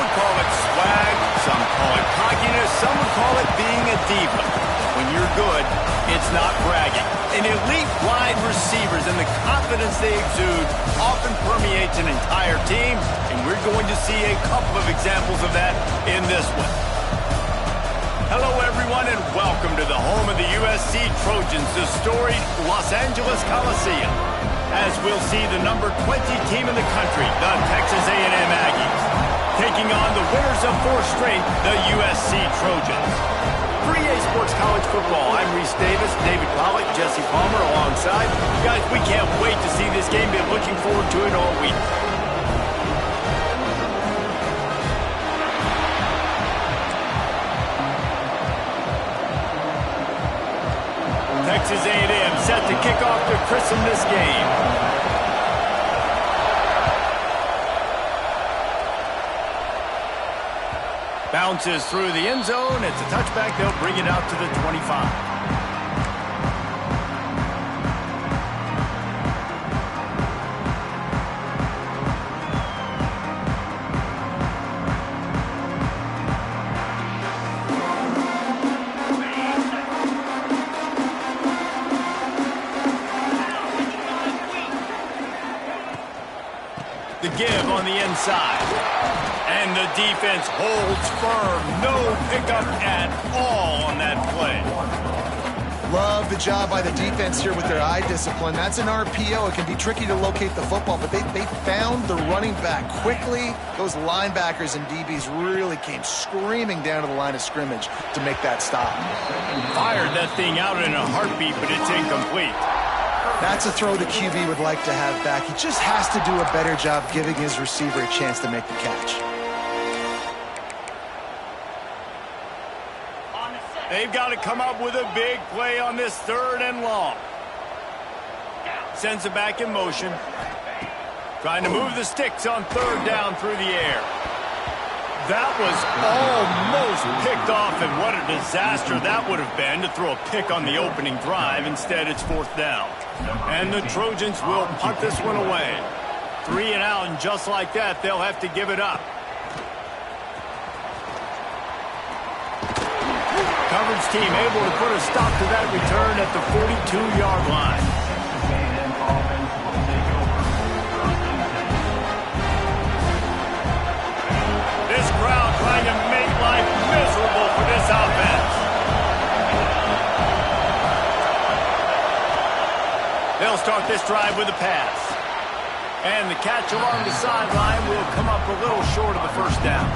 would call it swag, some call it cockiness, some would call it being a diva. When you're good, it's not bragging. And elite wide receivers and the confidence they exude often permeates an entire team, and we're going to see a couple of examples of that in this one. Hello, everyone, and welcome to the home of the USC Trojans, the storied Los Angeles Coliseum. As we'll see the number 20 team in the country, the Texas A&M Aggies, taking on the winners of 4 straight, the USC Trojans. For EA Sports College Football, I'm Reese Davis, David Pollock, Jesse Palmer alongside. Guys, we can't wait to see this game. Been looking forward to it all week. Texas A&M set to kick off to christen this game. Bounces through the end zone. It's a touchback. They'll bring it out to the 25. The give on the inside. And the defense holds firm. No pickup at all on that play. Love the job by the defense here with their eye discipline. That's an RPO. It can be tricky to locate the football, but they found the running back quickly. Those linebackers and DBs really came screaming down to the line of scrimmage to make that stop. Fired that thing out in a heartbeat, but it's incomplete. That's a throw the QB would like to have back. He just has to do a better job giving his receiver a chance to make the catch. They've got to come up with a big play on this 3rd and long. Sends it back in motion. Trying to move the sticks on 3rd down through the air. That was almost picked off, and what a disaster that would have been to throw a pick on the opening drive. Instead, it's 4th down. And the Trojans will punt this one away. 3 and out, and just like that, they'll have to give it up. Coverage team able to put a stop to that return at the 42-yard line. This crowd trying to make life miserable for this offense. They'll start this drive with a pass. And the catch along the sideline will come up a little short of the 1st down.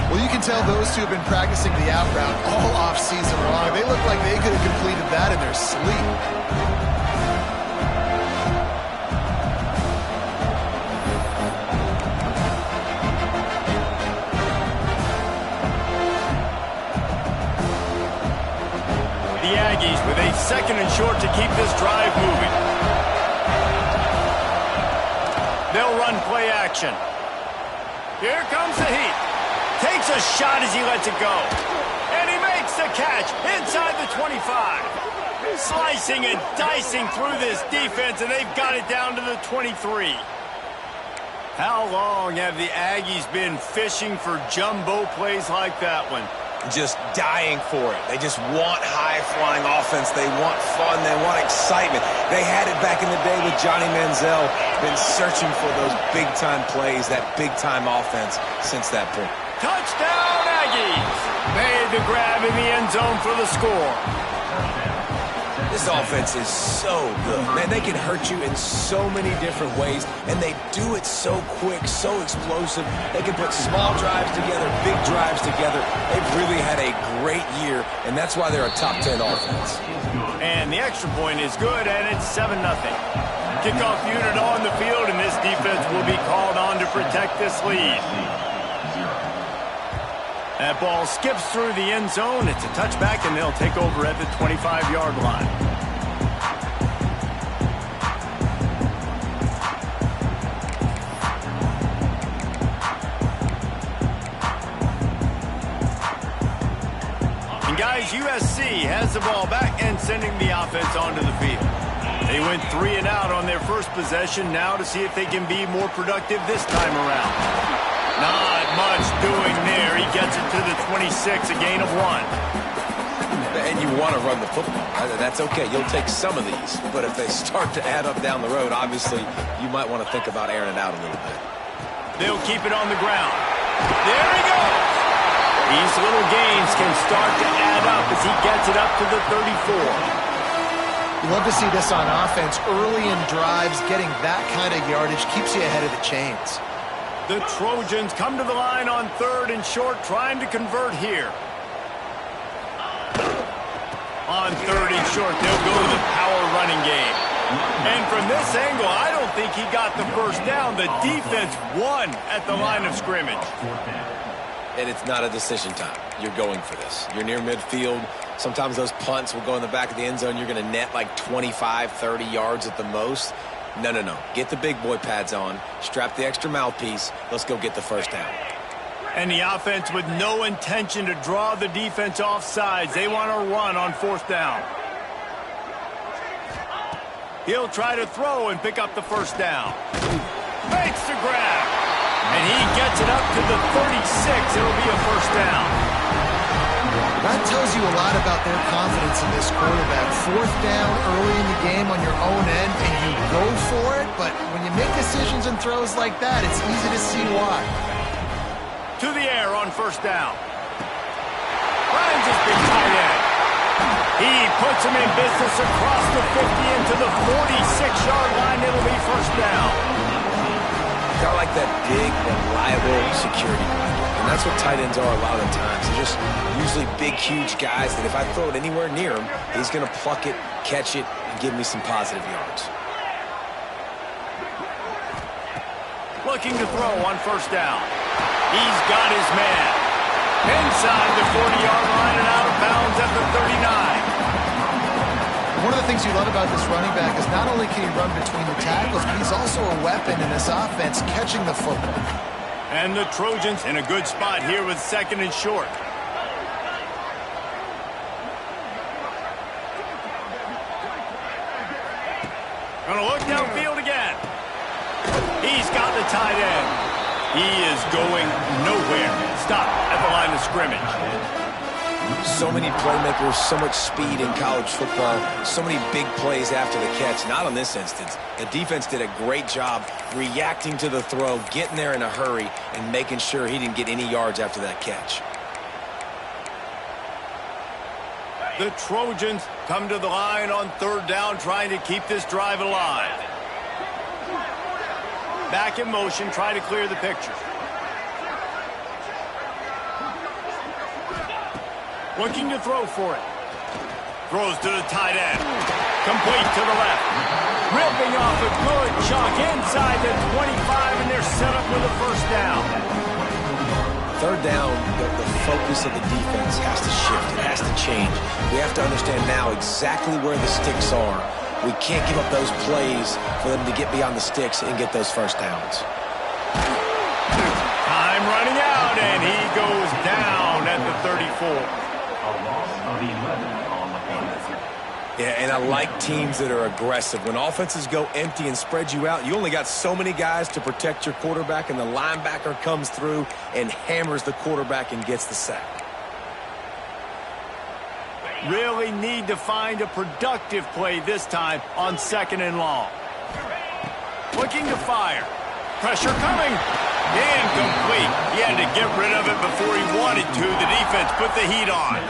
Well, you can tell those two have been practicing the out route all off-season long. They look like they could have completed that in their sleep. The Aggies with a 2nd and short to keep this drive moving. They'll run play action. Here comes the heat. Takes a shot as he lets it go. And he makes the catch inside the 25. Slicing and dicing through this defense, and they've got it down to the 23. How long have the Aggies been fishing for jumbo plays like that one? Just dying for it. They just want high-flying offense. They want fun. They want excitement. They had it back in the day with Johnny Manziel. Been searching for those big-time plays, that big-time offense since that point. Touchdown, Aggies! Made the grab in the end zone for the score. This offense is so good. Man, they can hurt you in so many different ways, and they do it so quick, so explosive. They can put small drives together, big drives together. They've really had a great year, and that's why they're a top 10 offense. And the extra point is good, and it's 7-0. Kickoff unit on the field, and this defense will be called on to protect this lead. That ball skips through the end zone. It's a touchback, and they'll take over at the 25-yard line. And guys, USC has the ball back and sending the offense onto the field. They went 3 and out on their first possession, now to see if they can be more productive this time around. Not much doing there. He gets it to the 26, a gain of 1. And you want to run the football. That's okay. You'll take some of these. But if they start to add up down the road, obviously, you might want to think about airing it out a little bit. They'll keep it on the ground. There he goes. These little gains can start to add up as he gets it up to the 34. You love to see this on offense. Early in drives, getting that kind of yardage keeps you ahead of the chains. The Trojans come to the line on 3rd and short, trying to convert here. On 3rd and short, they'll go to the power running game. And from this angle, I don't think he got the first down. The defense won at the line of scrimmage. And it's not a decision time. You're going for this. You're near midfield. Sometimes those punts will go in the back of the end zone. You're going to net like 25, 30 yards at the most. No. Get the big boy pads on. Strap the extra mouthpiece. Let's go get the first down. And the offense with no intention to draw the defense off sides. They want to run on 4th down. He'll try to throw and pick up the first down. Makes the grab. And he gets it up to the 36. It'll be a first down. That tells you a lot about their confidence in this quarterback. 4th down early in the game on your own end, and you go for it. But when you make decisions and throws like that, it's easy to see why. To the air on 1st down. Finds his big tight end. He puts him in business across the 50 into the 46-yard line. It'll be first down. They're like that big, reliable security blanket. And that's what tight ends are a lot of the times. They're just usually big, huge guys that if I throw it anywhere near him, he's going to pluck it, catch it, and give me some positive yards. Looking to throw on 1st down. He's got his man. Inside the 40-yard line and out of bounds at the 39. One of the things you love about this running back is not only can he run between the tackles, but he's also a weapon in this offense catching the football. And the Trojans in a good spot here with 2nd and short. Gonna look downfield again. He's got the tight end. He is going nowhere. Stop at the line of scrimmage. So many playmakers, so much speed in college football, so many big plays after the catch. Not in this instance. The defense did a great job reacting to the throw, getting there in a hurry, and making sure he didn't get any yards after that catch. The Trojans come to the line on 3rd down, trying to keep this drive alive. Back in motion, try to clear the picture. Looking to throw for it. Throws to the tight end. Complete to the left. Ripping off a good chunk inside the 25, and they're set up with a first down. 3rd down, the focus of the defense has to shift. It has to change. We have to understand now exactly where the sticks are. We can't give up those plays for them to get beyond the sticks and get those first downs. Time running out, and he goes down at the 34. Yeah, and I like teams that are aggressive. When offenses go empty and spread you out, you only got so many guys to protect your quarterback, and the linebacker comes through and hammers the quarterback and gets the sack. Really need to find a productive play this time on 2nd and long. Looking to fire. Pressure coming. Incomplete. He had to get rid of it before he wanted to. The defense put the heat on.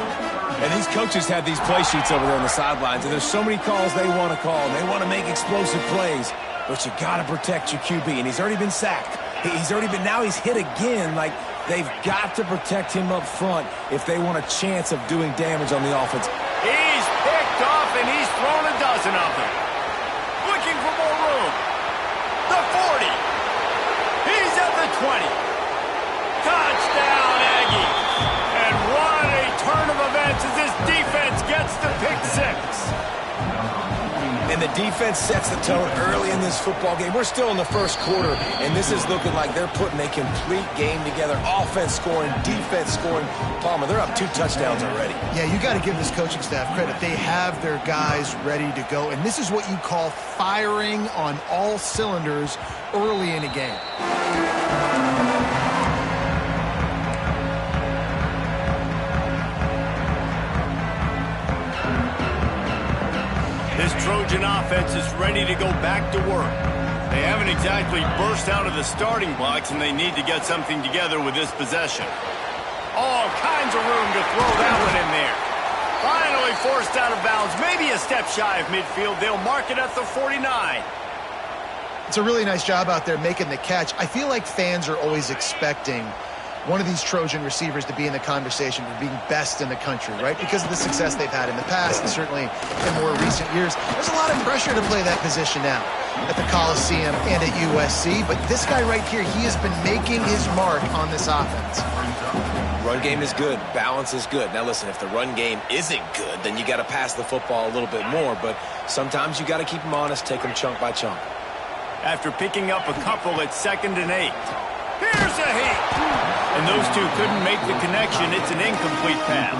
And these coaches have these play sheets over there on the sidelines, and there's so many calls they want to call, and they want to make explosive plays. But you got to protect your QB, and he's already been sacked. Now he's hit again. Like, they've got to protect him up front if they want a chance of doing damage on the offense. He's picked off, and he's thrown a dozen of them. Looking for more room. The 40. He's at the 20. Touchdown, Aggies. And what a turn of events as this defense gets the pick 6. And the defense sets the tone early in this football game. We're still in the first quarter, and this is looking like they're putting a complete game together. Offense scoring, defense scoring. Palmer, they're up 2 touchdowns already. Yeah, you got to give this coaching staff credit. They have their guys ready to go, and this is what you call firing on all cylinders early in a game. Trojan offense is ready to go back to work. They haven't exactly burst out of the starting blocks, and they need to get something together with this possession. All kinds of room to throw that one in there. Finally forced out of bounds, maybe a step shy of midfield. They'll mark it at the 49. It's a really nice job out there making the catch. I feel like fans are always expecting one of these Trojan receivers to be in the conversation for being best in the country, right? Because of the success they've had in the past and certainly in more recent years. There's a lot of pressure to play that position now at the Coliseum and at USC. But this guy right here, he has been making his mark on this offense. Run game is good. Balance is good. Now, listen, if the run game isn't good, then you got to pass the football a little bit more. But sometimes you got to keep them honest, take them chunk by chunk. After picking up a couple at 2nd and 8. Here's a hit. And those two couldn't make the connection. It's an incomplete pass.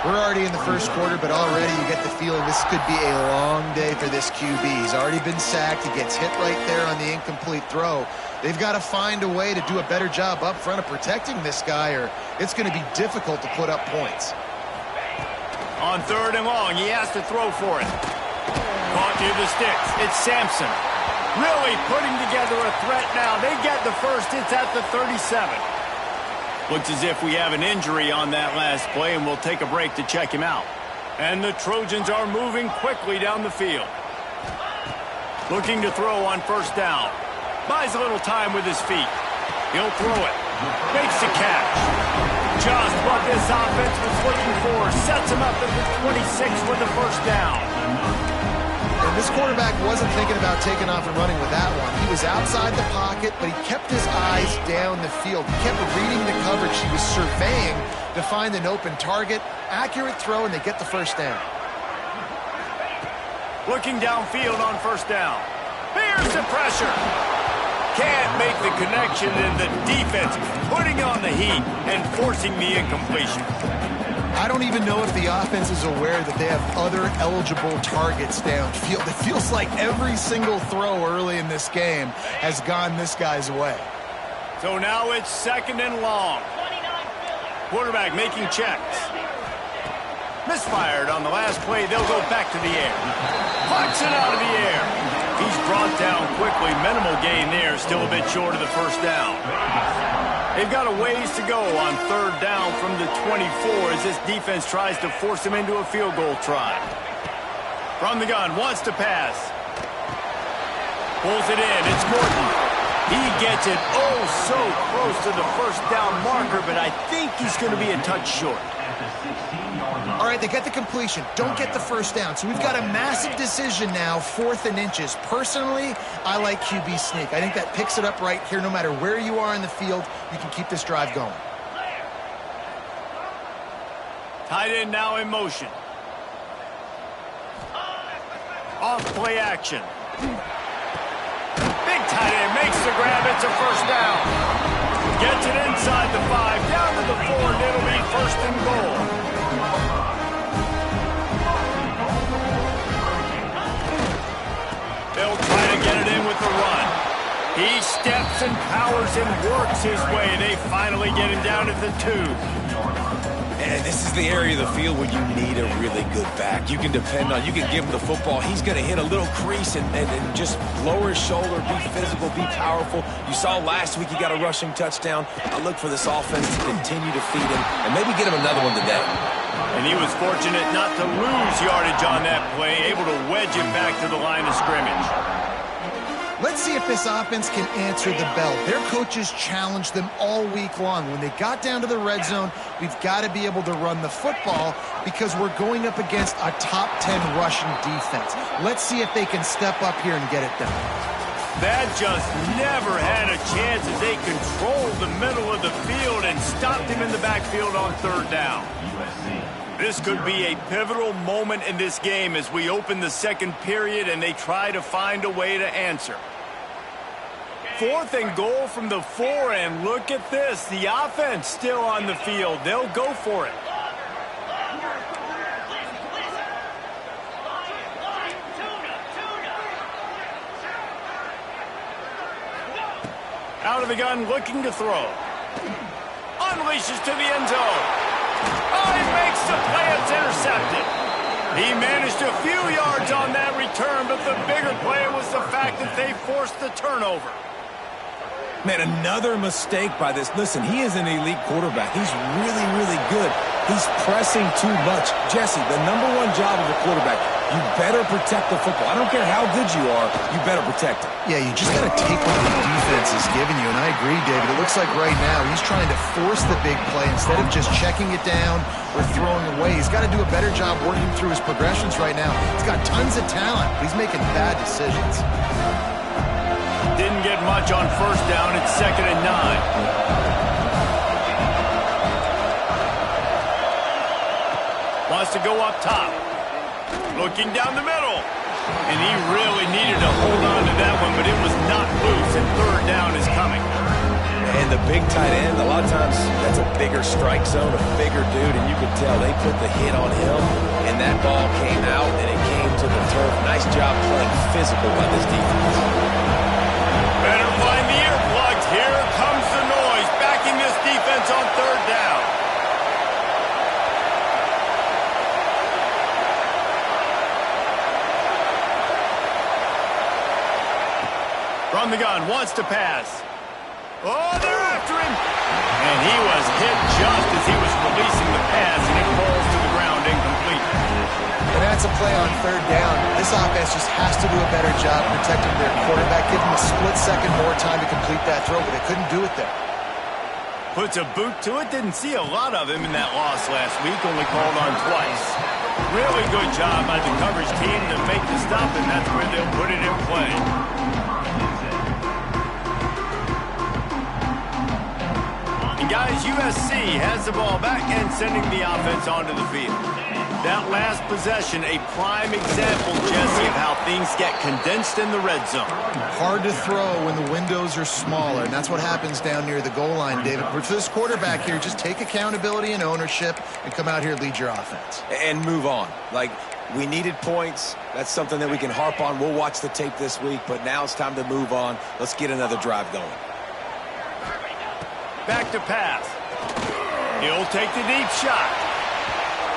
We're already in the first quarter, but already you get the feeling this could be a long day for this QB. He's already been sacked. He gets hit right there on the incomplete throw. They've got to find a way to do a better job up front of protecting this guy, or it's going to be difficult to put up points. On 3rd and long, he has to throw for it. Caught near the sticks. It's Sampson. Really putting together a threat now. They get the first. It's at the 37. Looks as if we have an injury on that last play, and we'll take a break to check him out. And the Trojans are moving quickly down the field. Looking to throw on 1st down. Buys a little time with his feet. He'll throw it. Makes the catch. Just what this offense was looking for. Sets him up at the 26 with the 1st down. And this quarterback wasn't thinking about taking off and running with that one. He was outside the pocket, but he kept his eyes down the field. He kept reading the coverage. He was surveying to find an open target. Accurate throw, and they get the 1st down. Looking downfield on 1st down. Here's the pressure. Can't make the connection, and the defense putting on the heat and forcing the incompletion. I don't even know if the offense is aware that they have other eligible targets downfield. It feels like every single throw early in this game has gone this guy's way. So now it's 2nd and long. Quarterback making checks. Misfired on the last play. They'll go back to the air. Pucks it out of the air. He's brought down quickly. Minimal gain there. Still a bit short of the 1st down. They've got a ways to go on 3rd down from the 24 as this defense tries to force him into a field goal try. From the gun, wants to pass. Pulls it in. It's Morton. He gets it so close to the 1st down marker, but I think he's going to be a touch short. All right, they get the completion. Don't get the 1st down. So we've got a massive decision now, 4th and inches. Personally, I like QB sneak. I think that picks it up right here. No matter where you are in the field, you can keep this drive going. Tight end now in motion. Off play action. Big tight end makes the grab. It's a 1st down. Gets it inside the 5, down to the 4, and it'll be 1st and goal. They'll try to get it in with the run. He steps and powers and works his way. They finally get him down at the 2. And this is the area of the field where you need a really good back. You can depend on, you can give him the football. He's going to hit a little crease and just lower his shoulder, be physical, be powerful. You saw last week he got a rushing touchdown. I look for this offense to continue to feed him and maybe get him another one today. And he was fortunate not to lose yardage on that play, able to wedge it back to the line of scrimmage. Let's see if this offense can answer the bell. Their coaches challenged them all week long. When they got down to the red zone, we've got to be able to run the football because we're going up against a top 10 rushing defense. Let's see if they can step up here and get it done. That just never had a chance as they controlled the middle of the field and stopped him in the backfield on 3rd down. This could be a pivotal moment in this game as we open the 2nd period and they try to find a way to answer. 4th and goal from the 4, and look at this. The offense still on the field. They'll go for it. Out of the gun, looking to throw. Unleashes to the end zone. Oh, he makes the play. It's intercepted. He managed a few yards on that return, but the bigger play was the fact that they forced the turnover. Man, another mistake by this. Listen, he is an elite quarterback. He's really, really good. He's pressing too much. Jesse, the #1 job of a quarterback, you better protect the football. I don't care how good you are, you better protect it. Yeah, you just got to take what the defense is giving you, and I agree, David. It looks like right now he's trying to force the big play instead of just checking it down or throwing away. He's got to do a better job working through his progressions right now. He's got tons of talent, but he's making bad decisions. Didn't get much on first down. It's 2nd and 9. Wants to go up top. Looking down the middle. And he really needed to hold on to that one, but it was not loose, and 3rd down is coming. And the big tight end, a lot of times that's a bigger strike zone, a bigger dude, and you could tell they put the hit on him, and that ball came out, and it came to the turf. Nice job playing physical by this defense. Better find the earplugs. Here comes the noise, backing this defense on 3rd down. From the gun, wants to pass. Oh, they're after him. And he was hit just as he was releasing the pass, and it falls to the ground incomplete. And that's a play on 3rd down. This offense just has to do a better job protecting their quarterback, give him a split second more time to complete that throw, but they couldn't do it there. Puts a boot to it. Didn't see a lot of him in that loss last week, only called on twice. Really good job by the coverage team to make the stop, and that's where they'll put it in play. And guys, USC has the ball back and sending the offense onto the field. That last possession, a prime example, Jesse, of how things get condensed in the red zone. Hard to throw when the windows are smaller, and that's what happens down near the goal line, David. But for this quarterback here, just take accountability and ownership and come out here and lead your offense. And move on. Like, we needed points. That's something that we can harp on. We'll watch the tape this week, but now it's time to move on. Let's get another drive going. Back to pass. He'll take the deep shot.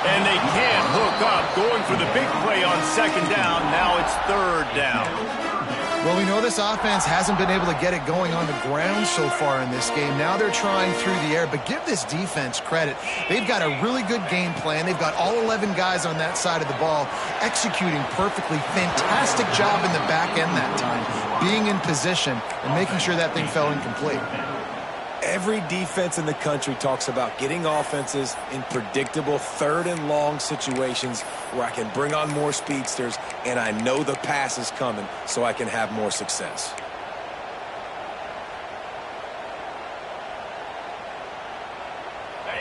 And they can't hook up. Going for the big play on 2nd down. Now it's 3rd down. Well, we know this offense hasn't been able to get it going on the ground so far in this game. Now they're trying through the air, but give this defense credit. They've got a really good game plan. They've got all 11 guys on that side of the ball executing perfectly. Fantastic job in the back end that time, being in position and making sure that thing fell incomplete. Every defense in the country talks about getting offenses in predictable 3rd and long situations where I can bring on more speedsters and I know the pass is coming so I can have more success.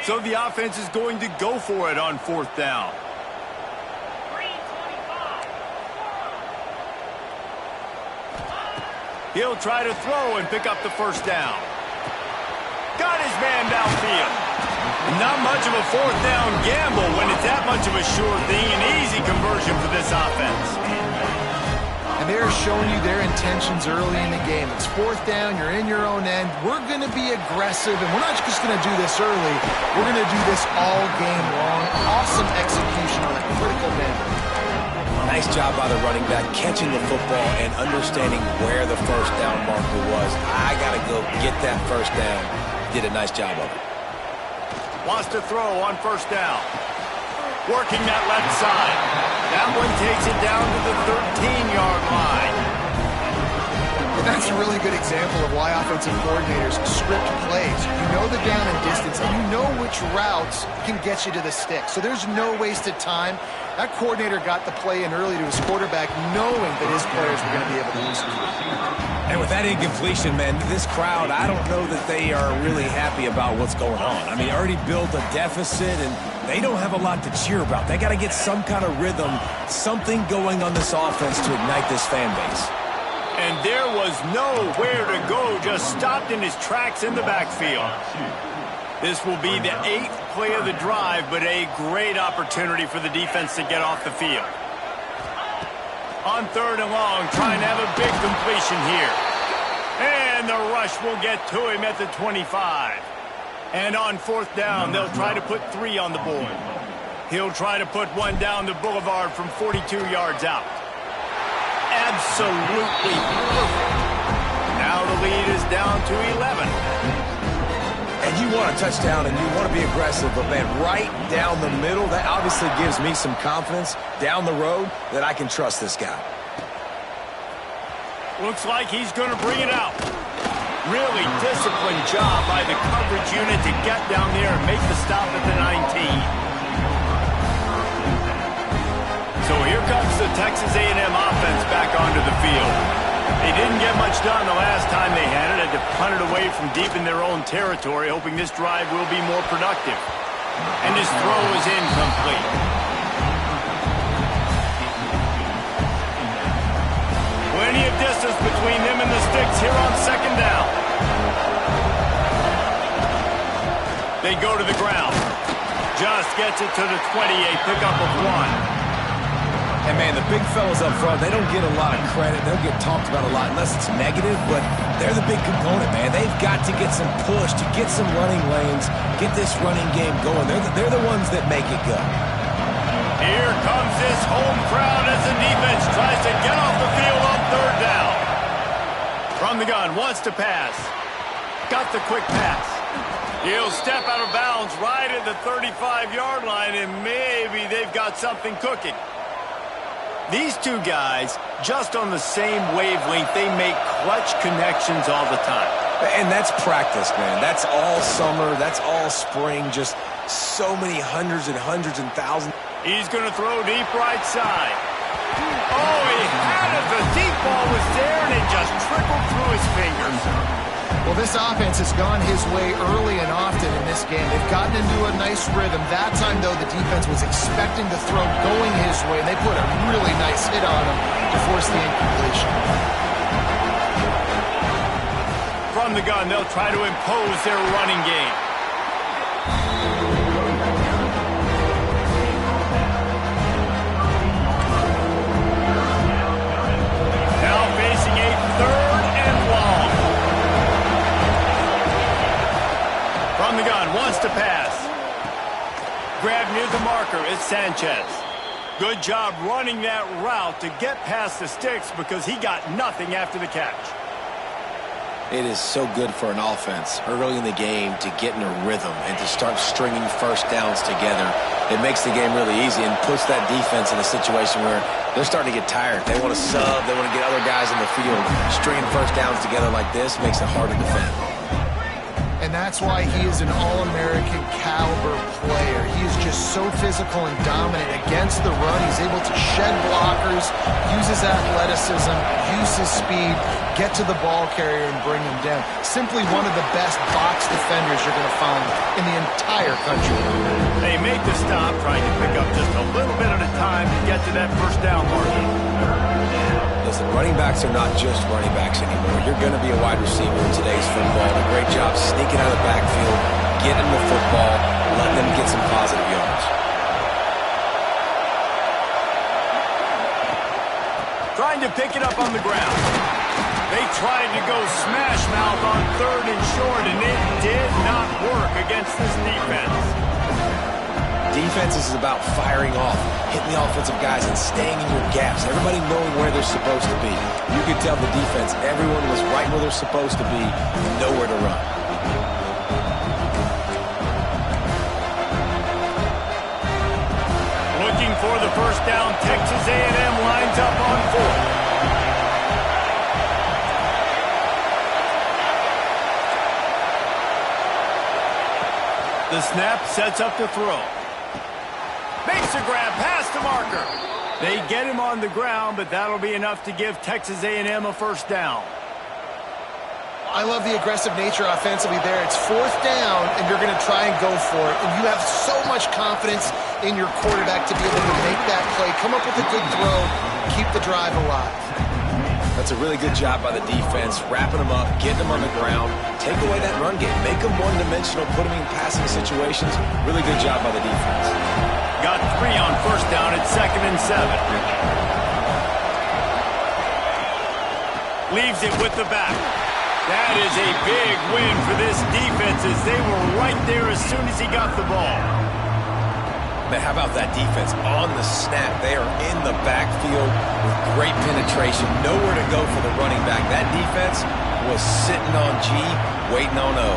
So the offense is going to go for it on 4th down. He'll try to throw and pick up the 1st down. Got his man downfield. Not much of a 4th down gamble when it's that much of a sure thing. An easy conversion for this offense. And they're showing you their intentions early in the game. It's 4th down. You're in your own end. We're going to be aggressive, and we're not just going to do this early. We're going to do this all game long. Awesome execution on a critical man. Nice job by the running back, catching the football and understanding where the 1st down marker was. I got to go get that 1st down. Did a nice job of it. Wants to throw on 1st down. Working that left side. That one takes it down to the 13-yard line. And that's a really good example of why offensive coordinators script plays. You know the down and distance, and you know which routes can get you to the stick. So there's no wasted time. That coordinator got the play in early to his quarterback, knowing that his players were going to be able to execute. And with that incompletion, man, this crowd, I don't know that they are really happy about what's going on. I mean, already built a deficit, and they don't have a lot to cheer about. They got to get some kind of rhythm, something going on this offense to ignite this fan base. And there was nowhere to go, just stopped in his tracks in the backfield. This will be the 8th play of the drive, but a great opportunity for the defense to get off the field. On 3rd and long, trying to have a big completion here. And the rush will get to him at the 25. And on 4th down, they'll try to put 3 on the board. He'll try to put one down the boulevard from 42 yards out. Absolutely perfect. Now the lead is down to 11. And you want a touchdown and you want to be aggressive, but man, right down the middle, that obviously gives me some confidence down the road that I can trust this guy. Looks like he's going to bring it out. Really disciplined job by the coverage unit to get down there and make the stop at the 19. So here comes the Texas A&M offense back onto the field. They didn't get much done the last time they had it. Had to punt it away from deep in their own territory, hoping this drive will be more productive. And his throw is incomplete. Plenty of distance between them and the sticks here on second down. They go to the ground. Just gets it to the 28, pickup of 1. And, man, the big fellas up front, they don't get a lot of credit. They don't get talked about a lot unless it's negative, but they're the big component, man. They've got to get some push, to get some running lanes, get this running game going. They're the ones that make it go. Here comes this home crowd as the defense tries to get off the field on third down. From the gun, wants to pass. Got the quick pass. He'll step out of bounds right at the 35-yard line, and maybe they've got something cooking. These two guys, just on the same wavelength, they make clutch connections all the time. And that's practice, man. That's all summer. That's all spring. Just so many hundreds and thousands. He's going to throw deep right side. Oh, he had it. The deep ball was there, and it just trickled through his fingers. Well, this offense has gone his way early and often in this game. They've gotten into a nice rhythm. That time, though, the defense was expecting the throw going his way, and they put a really nice hit on him to force the incompletion. From the gun, they'll try to impose their running game. Now facing a third and long. From the gun, wants to pass. Grab near the marker, it's Sanchez. Good job running that route to get past the sticks because he got nothing after the catch. It is so good for an offense early in the game to get in a rhythm and to start stringing first downs together. It makes the game really easy and puts that defense in a situation where they're starting to get tired. They want to sub. They want to get other guys in the field. Stringing first downs together like this makes it hard to defend. And that's why he is an All-American caliber player. He is just so physical and dominant against the run. He's able to shed blockers, use his athleticism, use his speed, get to the ball carrier and bring him down. Simply one of the best box defenders you're going to find in the entire country. They make the stop, trying to pick up just a little bit at a time to get to that first down margin. Listen, running backs are not just running backs anymore. You're going to be a wide receiver in today's football. A great job sneaking out of the backfield, getting the football, letting them get some positive yards. Trying to pick it up on the ground. They tried to go smash mouth on third and short, and it did not work against this defense. Defense is about firing off, hitting the offensive guys, and staying in your gaps. Everybody knowing where they're supposed to be. You could tell the defense, everyone was right where they're supposed to be, nowhere to run. Looking for the first down, Texas A&M lines up on fourth. The snap sets up the throw. Makes a grab past the marker. They get him on the ground, but that'll be enough to give Texas A&M a first down. I love the aggressive nature offensively there. It's fourth down, and you're going to try and go for it. And you have so much confidence in your quarterback to be able to make that play, come up with a good throw, keep the drive alive. That's a really good job by the defense, wrapping them up, getting them on the ground, take away that run game, make them one-dimensional, put them in passing situations. Really good job by the defense. Got 3 on first down at 2nd and 7. Leaves it with the back. That is a big win for this defense as they were right there as soon as he got the ball. Man, how about that defense on the snap? They are in the backfield with great penetration. Nowhere to go for the running back. That defense was sitting on G, waiting on O.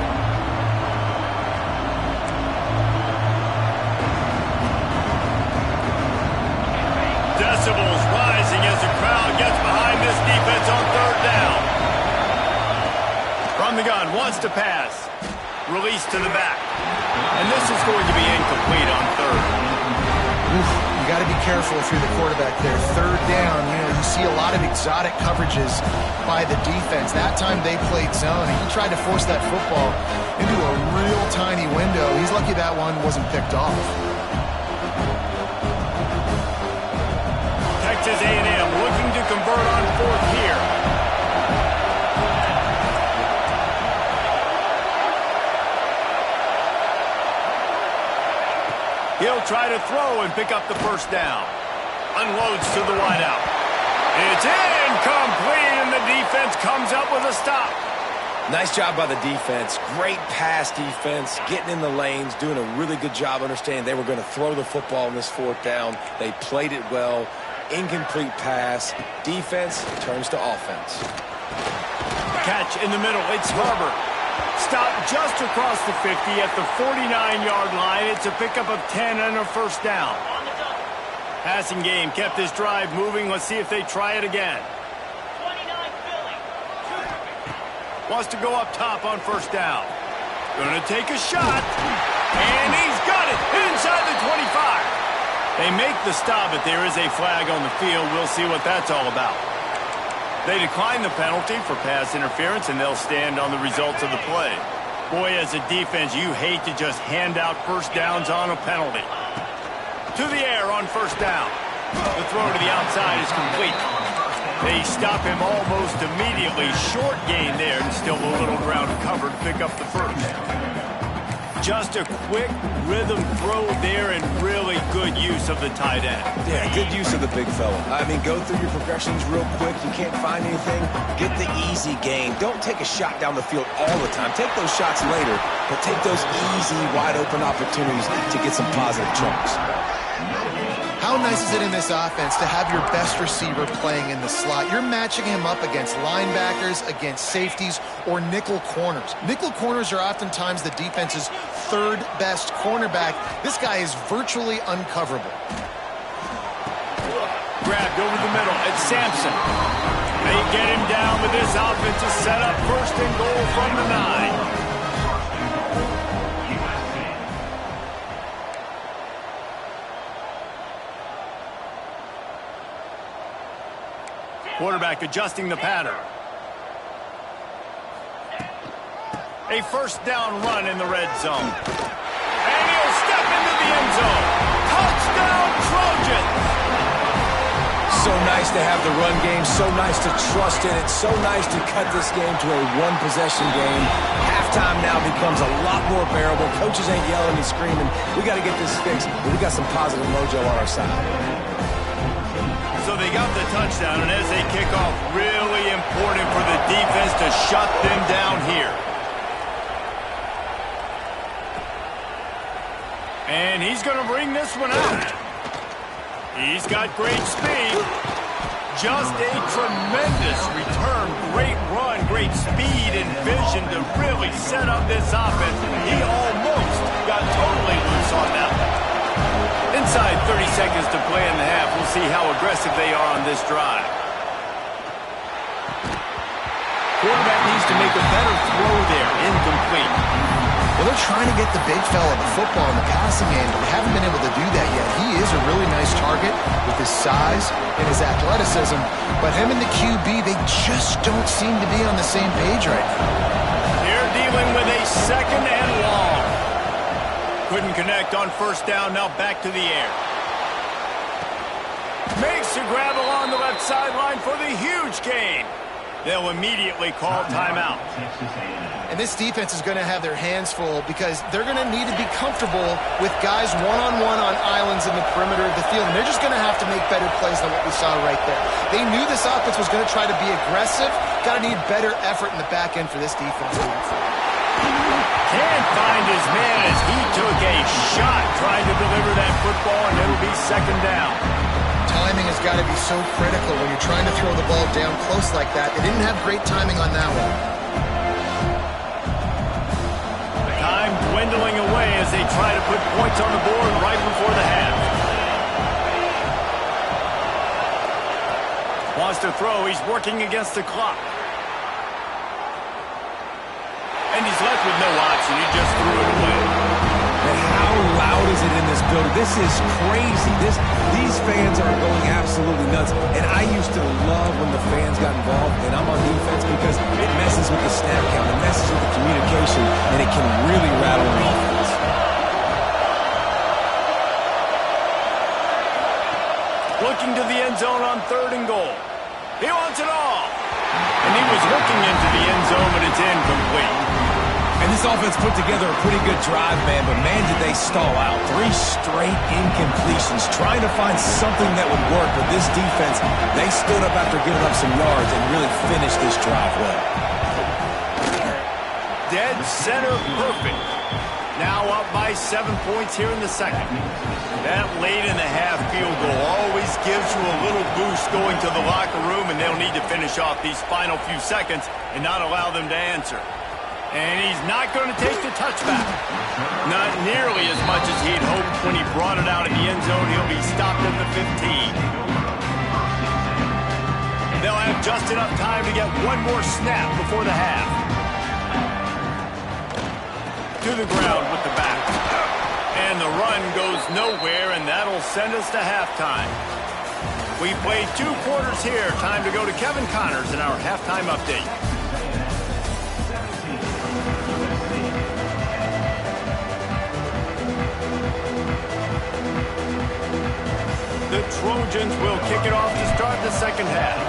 Decibels rising as the crowd gets behind this defense on third down. From the gun, wants to pass. Release to the back. And this is going to be incomplete on third. Oof, you got to be careful if you're the quarterback there. Third down, you see a lot of exotic coverages by the defense. That time they played zone, and he tried to force that football into a real tiny window. He's lucky that one wasn't picked off. Texas A&M looking to convert on fourth here. He'll try to throw and pick up the first down. Unloads to the wideout. It's incomplete, and the defense comes up with a stop. Nice job by the defense. Great pass defense, getting in the lanes, doing a really good job understanding they were going to throw the football in this fourth down. They played it well. Incomplete pass. Defense turns to offense. Catch in the middle. It's Herbert. Stop just across the 50 at the 49-yard line. It's a pickup of 10 and a first down. Passing game kept this drive moving. Let's see if they try it again. Wants to go up top on first down. Going to take a shot. And he's got it inside the 25. They make the stop, but there is a flag on the field. We'll see what that's all about. They decline the penalty for pass interference, and they'll stand on the results of the play. Boy, as a defense, you hate to just hand out first downs on a penalty. To the air on first down. The throw to the outside is complete. They stop him almost immediately. Short gain there, and still a little ground covered to pick up the first. Just a quick rhythm throw there, and really good use of the tight end. Yeah, good use of the big fella. I mean, go through your progressions real quick. You can't find anything, get the easy gain. Don't take a shot down the field all the time. Take those shots later, but take those easy, wide-open opportunities to get some positive chunks. How nice is it in this offense to have your best receiver playing in the slot? You're matching him up against linebackers, against safeties, or nickel corners. Nickel corners are oftentimes the defense's third best cornerback. This guy is virtually uncoverable. Grabbed over the middle. It's Sampson. They get him down with this offensive setup. First and goal from the 9. Quarterback adjusting the pattern. A first down run in the red zone. And he'll step into the end zone. Touchdown, Trojans! So nice to have the run game. So nice to trust in it. So nice to cut this game to a one-possession game. Halftime now becomes a lot more bearable. Coaches ain't yelling and screaming. We got to get this fixed, but we got some positive mojo on our side. So they got the touchdown, and as they kick off, really important for the defense to shut them down here. And he's going to bring this one out. He's got great speed. Just a tremendous return. Great run, great speed and vision to really set up this offense. He almost got totally loose on that one. Inside 30 seconds to play in the half. We'll see how aggressive they are on this drive. Quarterback needs to make a better throw there. Incomplete. Well, they're trying to get the big fella the football in the passing game, but they haven't been able to do that yet. He is a really nice target with his size and his athleticism, but him and the QB, they just don't seem to be on the same page right now. They're dealing with a second and long. Couldn't connect on first down. Now back to the air. Makes a grab along the left sideline for the huge gain. They'll immediately call timeout. And this defense is going to have their hands full because they're going to need to be comfortable with guys one-on-one on islands in the perimeter of the field. And they're just going to have to make better plays than what we saw right there. They knew this offense was going to try to be aggressive. Got to need better effort in the back end for this defense moving forward. Can't find his man as he took a shot trying to deliver that football, and it'll be second down. Timing has got to be so critical when you're trying to throw the ball down close like that. They didn't have great timing on that one. Time dwindling away as they try to put points on the board right before the half. Wants to throw. He's working against the clock. And he's left with no option. He just threw it away. And how loud is it in this building? This is crazy. These fans are going absolutely nuts. And I used to love when the fans got involved, and I'm on defense because it messes with the snap count, it messes with the communication, and it can really rattle an offense. Looking to the end zone on 3rd and goal. He wants it all. And he was looking into the end zone, but it's incomplete. And this offense put together a pretty good drive, man, but man, did they stall out. 3 straight incompletions, trying to find something that would work. But this defense, they stood up after giving up some yards and really finished this drive well. Dead center perfect. Now up by 7 points here in the second. That late in the half field goal always gives you a little boost going to the locker room, and they'll need to finish off these final few seconds and not allow them to answer. And he's not going to take the touchback. Not nearly as much as he'd hoped when he brought it out in the end zone. He'll be stopped at the 15. They'll have just enough time to get one more snap before the half. To the ground with the back. And the run goes nowhere, and that'll send us to halftime. We played 2 quarters here. Time to go to Kevin Connors in our halftime update. The Trojans will kick it off to start the second half.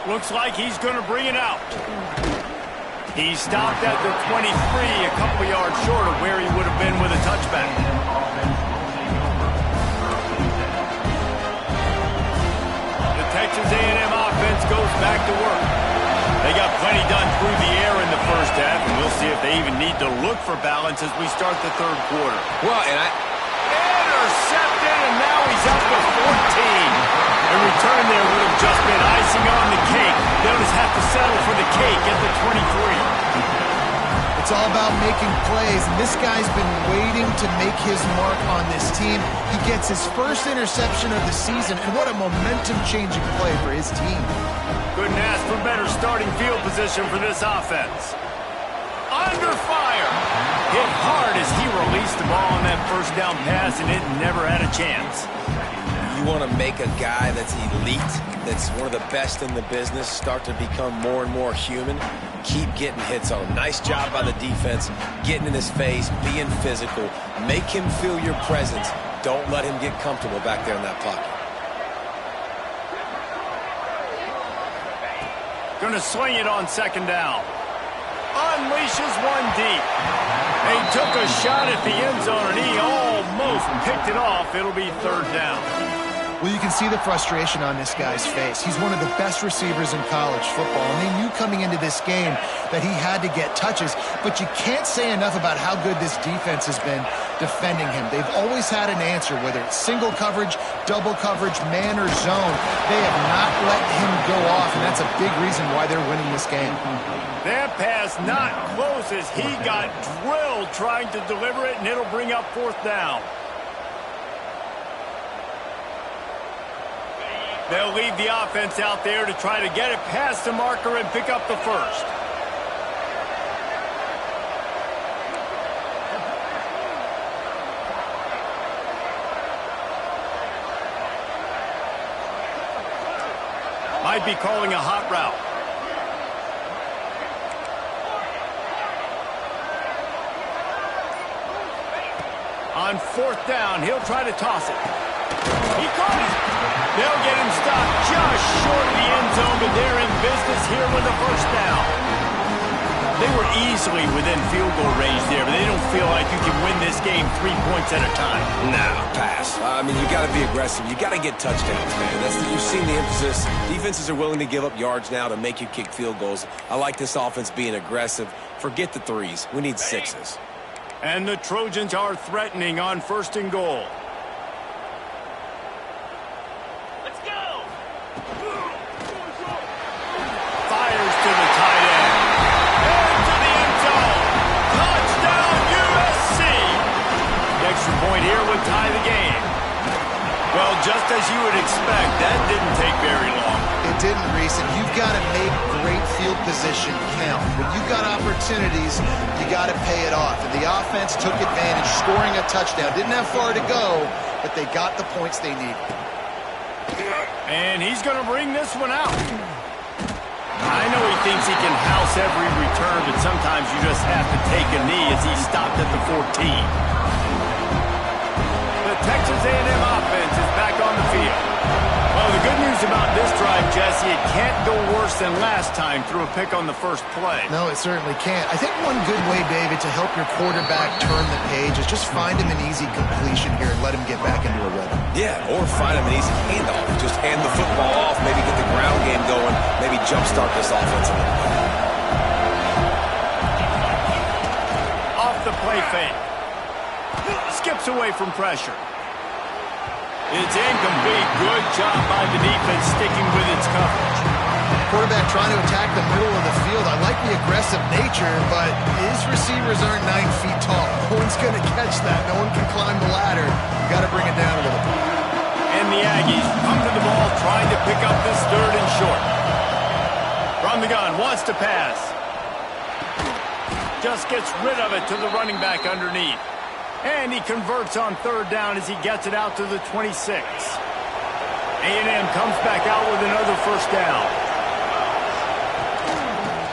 Looks like he's going to bring it out. He stopped at the 23, a couple yards short of where he would have been with a touchback. The Texas A&M offense goes back to work. They got plenty done through the air in the first half, and we'll see if they even need to look for balance as we start the 3rd quarter. Well, Intercepted, and now he's up to 14. A return there would have just been icing on the cake. They'll just have to settle for the cake at the 23. It's all about making plays, and this guy's been waiting to make his mark on this team. He gets his first interception of the season, and what a momentum-changing play for his team. Couldn't ask for better starting field position for this offense. Under fire. Hit hard as he released the ball on that first down pass, and it never had a chance. you want to make a guy that's elite, that's one of the best in the business, start to become more and more human, keep getting hits on him. Nice job by the defense, getting in his face, being physical. Make him feel your presence. Don't let him get comfortable back there in that pocket. Gonna swing it on second down. Unleashes one deep. He took a shot at the end zone, and he almost picked it off. It'll be third down. Well, you can see the frustration on this guy's face. He's one of the best receivers in college football, and they knew coming into this game that he had to get touches, but you can't say enough about how good this defense has been defending him. They've always had an answer, whether it's single coverage, double coverage, man or zone. They have not let him go off, and that's a big reason why they're winning this game. That pass not close as he got drilled trying to deliver it, and it'll bring up fourth down. They'll leave the offense out there to try to get it past the marker and pick up the first. Might be calling a hot route. On fourth down, he'll try to toss it. He caught it. They'll get him stopped just short of the end zone, but they're in business here with a first down. They were easily within field goal range there, but they don't feel like you can win this game 3 points at a time. No, pass. I mean, you got to be aggressive. You got to get touchdowns, man. You've seen the emphasis. Defenses are willing to give up yards now to make you kick field goals. I like this offense being aggressive. Forget the threes. We need sixes. And the Trojans are threatening on 1st and goal. Let's go! Fires to the tight end. And to the end zone. Touchdown, USC! The extra point here would tie the game. Well, just as you would expect, that didn't take very long. It didn't, Reese, and you've got to make great field position count. When you've got opportunities, you got to pay it off. And the offense took advantage, scoring a touchdown. Didn't have far to go, but they got the points they needed. And he's going to bring this one out. I know he thinks he can house every return, but sometimes you just have to take a knee as he stopped at the 14. The Texas A&M offense is back on the field. Well, the good news about this drive, Jesse, it can't go worse than last time through a pick on the first play. No, it certainly can't. I think one good way, David, to help your quarterback turn the page is just find him an easy completion here and let him get back into a rhythm. Yeah, or find him an easy handoff. Just hand the football off, maybe get the ground game going, maybe jumpstart this offense a little bit. Off the play fake. Skips away from pressure. It's incomplete. Good job by the defense sticking with its coverage. Quarterback trying to attack the middle of the field. I like the aggressive nature, but his receivers aren't 9 feet tall. No one's going to catch that. No one can climb the ladder. You got to bring it down a little bit. And the Aggies come to the ball, trying to pick up this 3rd and short. From the gun, wants to pass. Just gets rid of it to the running back underneath. And he converts on 3rd down as he gets it out to the 26. A&M comes back out with another 1st down.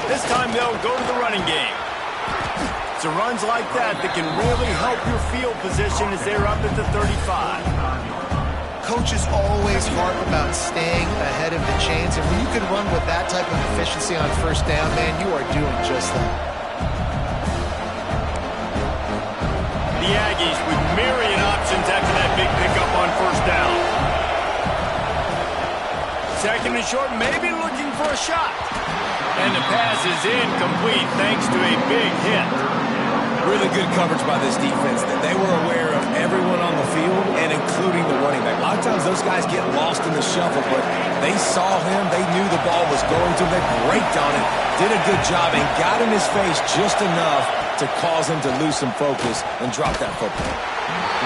This time they'll go to the running game. It's runs like that can really help your field position as they're up at the 35. Coaches always harp about staying ahead of the chains, and when you can run with that type of efficiency on 1st down, man, you are doing just that. The Aggies with myriad options after that big pickup on 1st down. 2nd and short, maybe looking for a shot. And the pass is incomplete thanks to a big hit. Really good coverage by this defense. That they were aware of everyone on the field and including the running back. A lot of times those guys get lost in the shuffle, but they saw him. They knew the ball was going to. They braked on it, did a good job, and got in his face just enough to cause him to lose some focus and drop that football.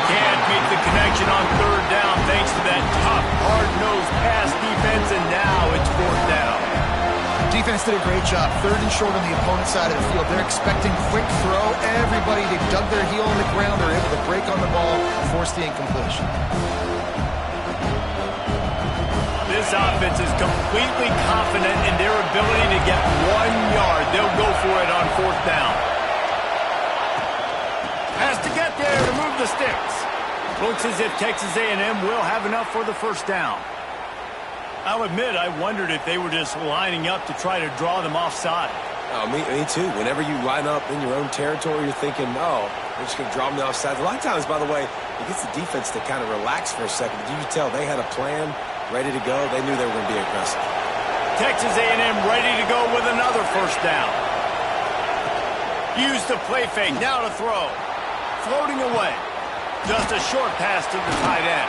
Can't make the connection on 3rd down thanks to that tough, hard-nosed pass defense, and now it's 4th down. Defense did a great job. 3rd and short on the opponent's side of the field. They're expecting quick throw. Everybody, they dug their heel in the ground. They're able to break on the ball, force the incompletion. This offense is completely confident in their ability to get 1 yard. They'll go for it on 4th down. Has to get there to move the sticks. Looks as if Texas A&M will have enough for the 1st down. I'll admit, I wondered if they were just lining up to try to draw them offside. Oh, me too. Whenever you line up in your own territory, you're thinking, oh, we're just going to draw them offside. A lot of times, by the way, it gets the defense to kind of relax for a second. But you can tell they had a plan ready to go. They knew they were going to be aggressive. Texas A&M ready to go with another 1st down. Use the play fake. Now to throw. Floating away. Just a short pass to the tight end.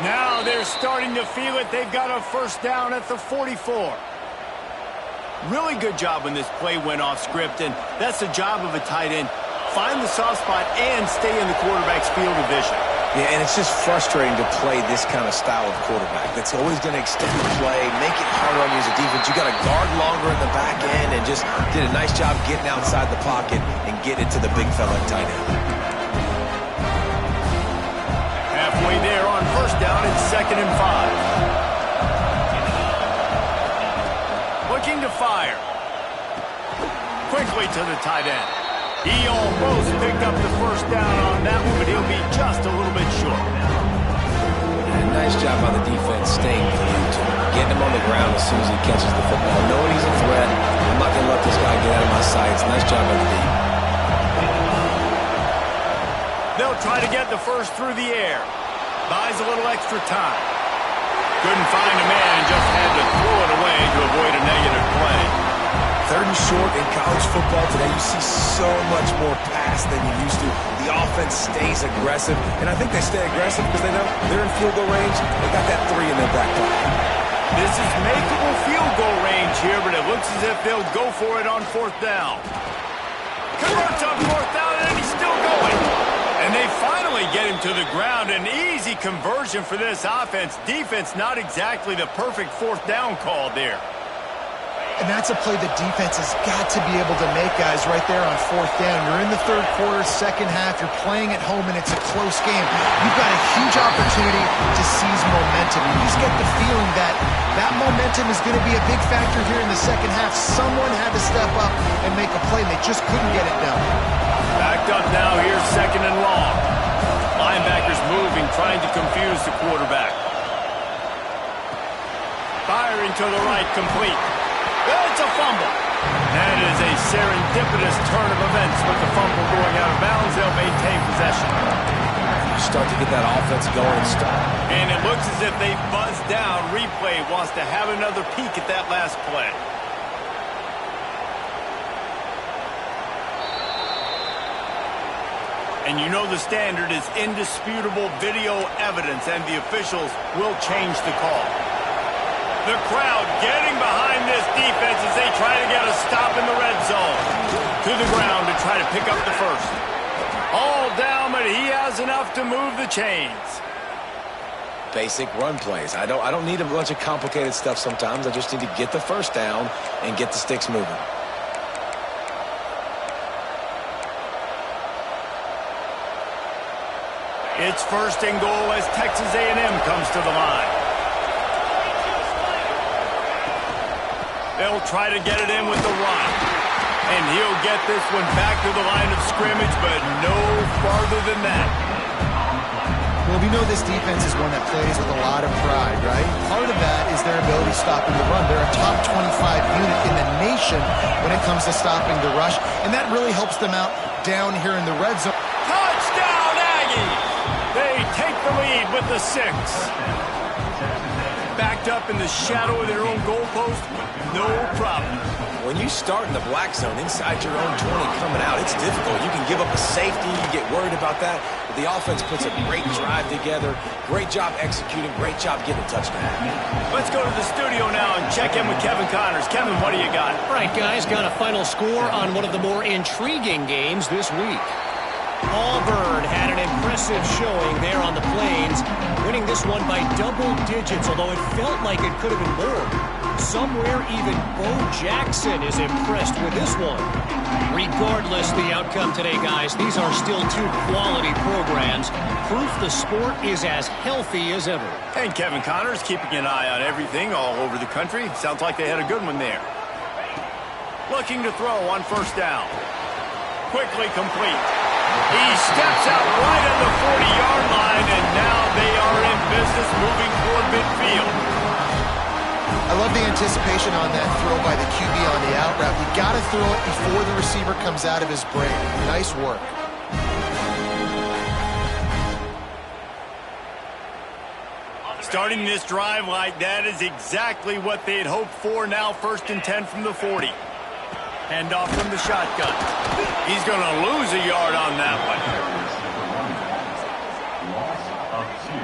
Now they're starting to feel it. They've got a 1st down at the 44. Really good job when this play went off script, and that's the job of a tight end. Find the soft spot and stay in the quarterback's field of vision. Yeah, and it's just frustrating to play this kind of style of quarterback. That's always going to extend the play, make it harder on you as a defense. You got to guard longer in the back end, and just did a nice job getting outside the pocket and getting it to the big fella tight end. Halfway there on 1st down, it's 2nd and 5. Looking to fire. Quickly to the tight end. He almost picked up the 1st down on that one, but he'll be just a little bit short. And nice job by the defense staying glued to him, getting him on the ground as soon as he catches the football, knowing he's a threat. I'm not going to let this guy get out of my sights. Nice job by the D. They'll try to get the first through the air. Buys a little extra time. Couldn't find a man and just had to throw it away to avoid a negative play. 3rd and short in college football today. You see so much more pass than you used to. The offense stays aggressive, and I think they stay aggressive because they know they're in field goal range. They got that 3 in their back pocket. This is makeable field goal range here, but it looks as if they'll go for it on 4th down. Converts on 4th down, and he's still going. And they finally get him to the ground. An easy conversion for this offense. Defense not exactly the perfect 4th down call there. And that's a play the defense has got to be able to make, guys, right there on 4th down. You're in the 3rd quarter, 2nd half. You're playing at home, and it's a close game. You've got a huge opportunity to seize momentum. You just get the feeling that that momentum is going to be a big factor here in the 2nd half. Someone had to step up and make a play, and they just couldn't get it done. Backed up now here, 2nd and long. Linebackers moving, trying to confuse the quarterback. Firing to the right, complete. It's a fumble. That is a serendipitous turn of events, but the fumble going out of bounds. They'll maintain possession. You start to get that offense going and start. And it looks as if they buzzed down. Replay wants to have another peek at that last play. And you know the standard is indisputable video evidence, and the officials will change the call. The crowd getting behind this defense as they try to get a stop in the red zone. To the ground to try to pick up the first. All down, but he has enough to move the chains. Basic run plays. I don't need a bunch of complicated stuff sometimes. I just need to get the first down and get the sticks moving. It's 1st and goal as Texas A&M comes to the line. They'll try to get it in with the run. And he'll get this one back to the line of scrimmage, but no farther than that. Well, we know this defense is one that plays with a lot of pride, right? Part of that is their ability stopping the run. They're a top 25 unit in the nation when it comes to stopping the rush, and that really helps them out down here in the red zone. Touchdown, Aggies! They take the lead with the 6. Backed up in the shadow of their own goalpost, no problem. When you start in the black zone inside your own 20 coming out, it's difficult. You can give up a safety, you get worried about that. But the offense puts a great drive together. Great job executing, great job getting a touchdown. Let's go to the studio now and check in with Kevin Connors. Kevin, what do you got? All right, guys, got a final score on one of the more intriguing games this week. Auburn had an impressive showing there on the Plains, winning this one by double digits, although it felt like it could have been more. Somewhere even Bo Jackson is impressed with this one. Regardless the outcome today, guys, these are still 2 quality programs. Proof the sport is as healthy as ever. And Kevin Connors keeping an eye on everything all over the country. Sounds like they had a good one there. Looking to throw on 1st down. Quickly complete. He steps out right at the 40-yard line, and now they are in business moving toward midfield. I love the anticipation on that throw by the QB on the out route. You got to throw it before the receiver comes out of his break. Nice work. Starting this drive like that is exactly what they'd hoped for. Now 1st and 10 from the 40. Hand off from the shotgun. He's going to lose a yard on that one.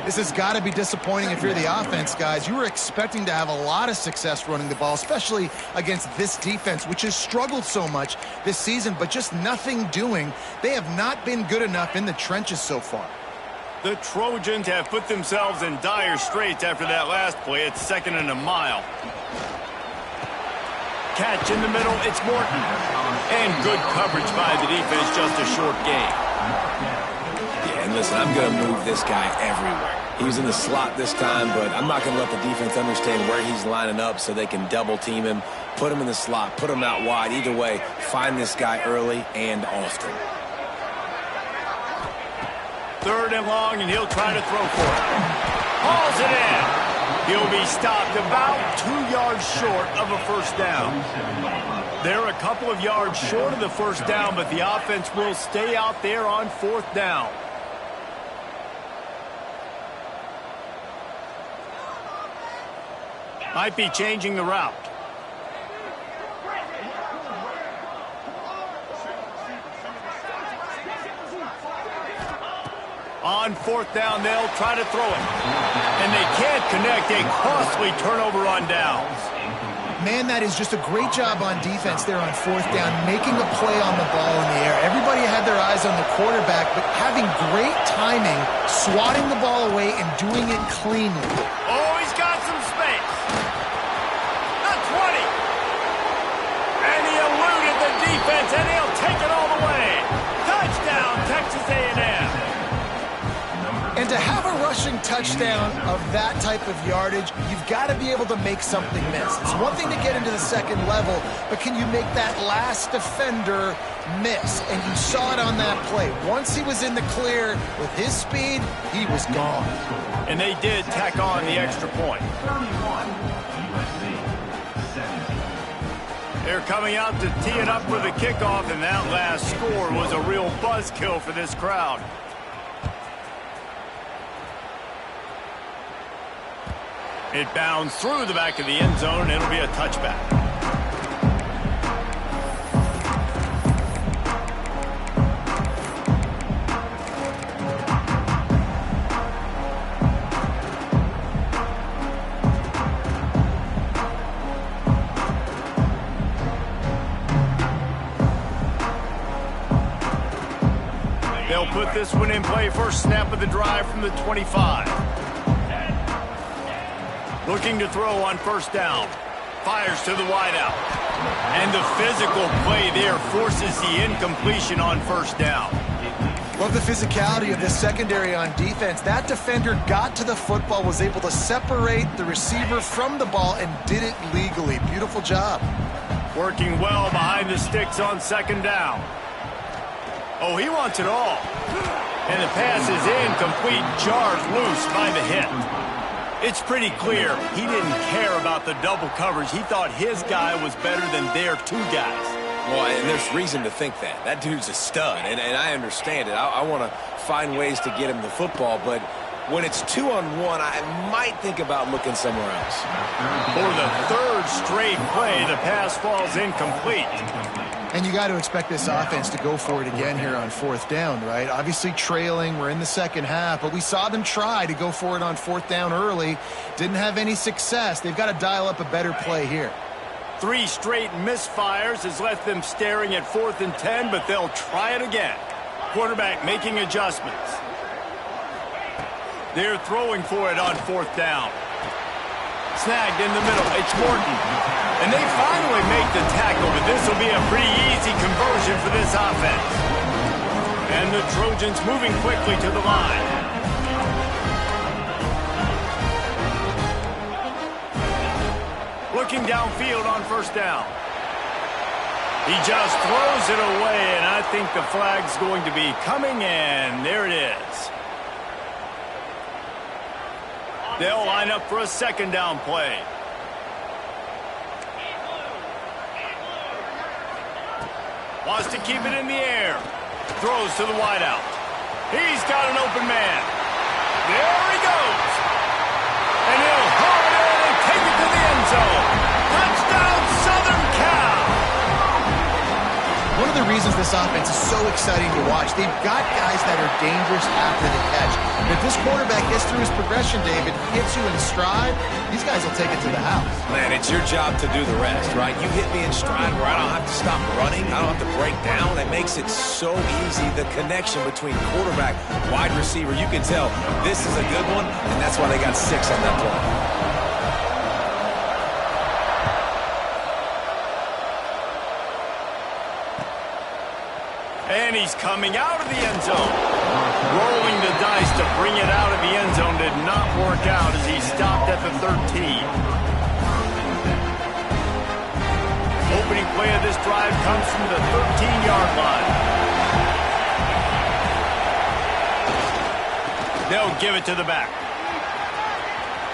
This has got to be disappointing if you're the offense, guys. You were expecting to have a lot of success running the ball, especially against this defense, which has struggled so much this season, but just nothing doing. They have not been good enough in the trenches so far. The Trojans have put themselves in dire straits after that last play. It's 2nd and a mile. Catch in the middle, it's Morton. And good coverage by the defense, just a short gain. Yeah, and listen, I'm going to move this guy everywhere. He was in the slot this time, but I'm not going to let the defense understand where he's lining up so they can double team him, put him in the slot, put him out wide. Either way, find this guy early and often. 3rd and long, and he'll try to throw for it. Hauls it in. He'll be stopped about 2 yards short of a 1st down. They're a couple of yards short of the first down, but the offense will stay out there on fourth down. Might be changing the route. On fourth down, they'll try to throw it. And they can't connect. A costly turnover on downs. Man, that is just a great job on defense there on fourth down, making a play on the ball in the air. Everybody had their eyes on the quarterback, but having great timing, swatting the ball away, and doing it cleanly. Oh, he's got some space. Not 20. And he eluded the defense, and he'll take it all the way. Touchdown, Texas A&M. And to have a rushing touchdown of that type of yardage, you've got to be able to make something miss. It's one thing to get into the second level, but can you make that last defender miss? And you saw it on that play. Once he was in the clear with his speed, he was gone. And they did tack on the extra point. They're coming out to tee it up for the kickoff, and that last score was a real buzzkill for this crowd. It bounds through the back of the end zone, and it'll be a touchback. They'll put this one in play. First snap of the drive from the 25. Looking to throw on first down. Fires to the wideout. And the physical play there forces the incompletion on first down. Love the physicality of this secondary on defense. That defender got to the football, was able to separate the receiver from the ball, and did it legally. Beautiful job. Working well behind the sticks on second down. Oh, he wants it all. And the pass is incomplete, jarred loose by the hit. It's pretty clear he didn't care about the double coverage. He thought his guy was better than their two guys. Well, and there's reason to think that. That dude's a stud, and I understand it. I want to find ways to get him the football, but when it's 2-on-1, I might think about looking somewhere else. For the third straight play, the pass falls incomplete. And you got to expect this offense to go for it again here on fourth down, right? Obviously trailing, we're in the second half, but we saw them try to go for it on fourth down early. Didn't have any success. They've got to dial up a better play here. 3 straight misfires has left them staring at 4th and 10, but they'll try it again. Quarterback making adjustments. They're throwing for it on fourth down. Snagged in the middle. It's Morton. And they finally make the tackle, but this will be a pretty easy conversion for this offense. And the Trojans moving quickly to the line. Looking downfield on first down. He just throws it away, and I think the flag's going to be coming, and there it is. They'll line up for a second down play. Wants to keep it in the air. Throws to the wideout. He's got an open man. There he goes. And he'll haul it in and take it to the end zone. Touchdown, Southern Cal. One of the reasons this offense is so exciting to watch, they've got guys that are dangerous after the catch. And if this quarterback gets through his progression, David, hits you in stride, these guys will take it to the house. Man, it's your job to do the rest, right? You hit me in stride where I don't have to stop running. I don't have to break down. It makes it so easy. The connection between quarterback, wide receiver, you can tell this is a good one, and that's why they got 6 on that play. And he's coming out of the end zone. Rolling the dice to bring it out of the end zone did not work out as he stopped at the 13. Opening play of this drive comes from the 13-yard line. They'll give it to the back.